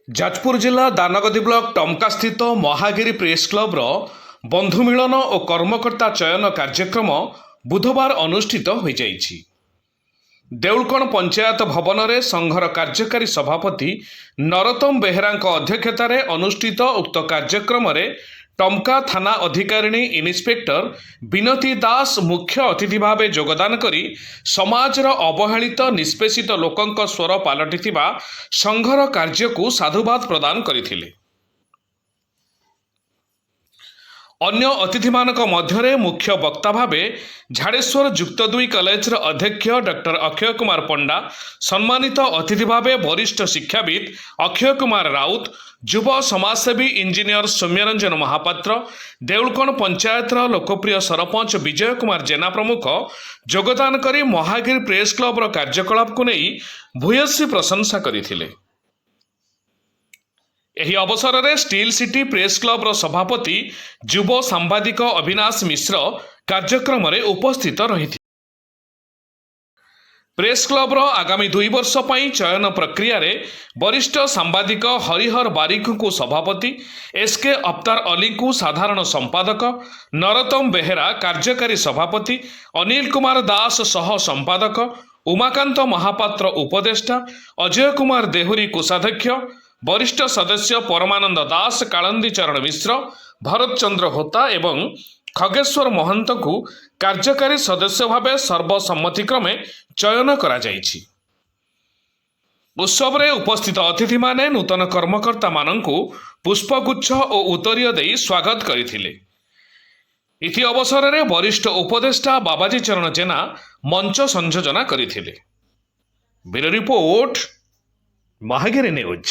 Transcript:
ଯାଜପୁର ଜିଲ୍ଲା ଦାନଗଦି ବ୍ଲକ ଟମକା ସ୍ଥିତ ମହାଗିରି ପ୍ରେସ୍ କ୍ଲବର ବନ୍ଧୁ ମିଳନ ଓ କର୍ମକର୍ତ୍ତା ଚୟନ କାର୍ଯ୍ୟକ୍ରମ ବୁଧବାର ଅନୁଷ୍ଠିତ ହୋଇଯାଇଛି। ଦେଉଳକଣ ପଞ୍ଚାୟତ ଭବନରେ ସଂଘର କାର୍ଯ୍ୟକାରୀ ସଭାପତି ନରୋତ୍ତମ ବେହେରାଙ୍କ ଅଧ୍ୟକ୍ଷତାରେ ଅନୁଷ୍ଠିତ ଉକ୍ତ କାର୍ଯ୍ୟକ୍ରମରେ ଟମକା ଥାନା ଅଧିକାରିଣୀ ଇନ୍ସପେକ୍ଟର ବିନତୀ ଦାସ ମୁଖ୍ୟ ଅତିଥି ଭାବେ ଯୋଗଦାନ କରି ସମାଜର ଅବହେଳିତ ନିଷ୍ପେଷିତ ଲୋକଙ୍କ ସ୍ୱର ପାଲଟିଥିବା ସଂଘର କାର୍ଯ୍ୟକୁ ସାଧୁବାଦ ପ୍ରଦାନ କରିଥିଲେ। ଅନ୍ୟ ଅତିଥିମାନଙ୍କ ମଧ୍ୟରେ ମୁଖ୍ୟ ବକ୍ତା ଭାବେ ଝାଡେଶ୍ୱର ଯୁକ୍ତ 2 କଲେଜର ଅଧ୍ୟକ୍ଷ ଡକ୍ଟର ଅକ୍ଷୟ କୁମାର ପଣ୍ଡା, ସମ୍ମାନିତ ଅତିଥି ଭାବେ ବରିଷ୍ଠ ଶିକ୍ଷାବିତ ଅକ୍ଷୟ କୁମାର ରାଉତ, ଯୁବ ସମାଜସେବୀ ଇଞ୍ଜିନିୟର ସୌମ୍ୟରଞ୍ଜନ ମହାପାତ୍ର, ଦେଉଳକଣ ପଞ୍ଚାୟତର ଲୋକପ୍ରିୟ ସରପଞ୍ଚ ବିଜୟ କୁମାର ଜେନା ପ୍ରମୁଖ ଯୋଗଦାନ କରି ମହାଗିରି ପ୍ରେସ୍ କ୍ଲବର କାର୍ଯ୍ୟକଳାପକୁ ନେଇ ଭୂୟସୀ ପ୍ରଶଂସା କରିଥିଲେ। ଏହି ଅବସରରେ ଷ୍ଟିଲ୍ ସିଟି ପ୍ରେସ୍ କ୍ଲବର ସଭାପତି ଯୁବ ସାମ୍ବାଦିକ ଅବିନାଶ ମିଶ୍ର କାର୍ଯ୍ୟକ୍ରମରେ ଉପସ୍ଥିତ ରହିଥିଲେ। ପ୍ରେସ୍ କ୍ଲବର ଆଗାମୀ 2 ବର୍ଷ ପାଇଁ ଚୟନ ପ୍ରକ୍ରିୟାରେ ବରିଷ୍ଠ ସାମ୍ବାଦିକ ହରିହର ବାରିକଙ୍କୁ ସଭାପତି, ଏସ୍କେ ଅଫତାର ଅଲିଙ୍କୁ ସାଧାରଣ ସମ୍ପାଦକ, ନରୋତ୍ତମ ବେହେରା କାର୍ଯ୍ୟକାରୀ ସଭାପତି, ଅନିଲ କୁମାର ଦାସ ସହ ସମ୍ପାଦକ, ଉମାକାନ୍ତ ମହାପାତ୍ର ଉପଦେଷ୍ଟା, ଅଜୟ କୁମାର ଦେହୁରୀ କୋଷାଧ୍ୟକ୍ଷ, ବରିଷ୍ଠ ସଦସ୍ୟ ପରମାନନ୍ଦ ଦାସ, କାଳନ୍ଦୀ ଚରଣ ମିଶ୍ର, ଭରତ ଚନ୍ଦ୍ର ହୋତା ଏବଂ ଖଗେଶ୍ୱର ମହନ୍ତଙ୍କୁ କାର୍ଯ୍ୟକାରୀ ସଦସ୍ୟ ଭାବେ ସର୍ବସମ୍ମତିକ୍ରମେ ଚୟନ କରାଯାଇଛି। ଉତ୍ସବରେ ଉପସ୍ଥିତ ଅତିଥିମାନେ ନୂତନ କର୍ମକର୍ତ୍ତାମାନଙ୍କୁ ପୁଷ୍ପଗୁଚ୍ଛ ଓ ଉତ୍ତରୀୟ ଦେଇ ସ୍ୱାଗତ କରିଥିଲେ। ଇତି ଅବସରରେ ବରିଷ୍ଠ ଉପଦେଷ୍ଟା ବାବାଜୀ ଚରଣ ଜେନା ମଞ୍ଚ ସଂଯୋଜନା କରିଥିଲେ। Bureau report, Mahagiri news.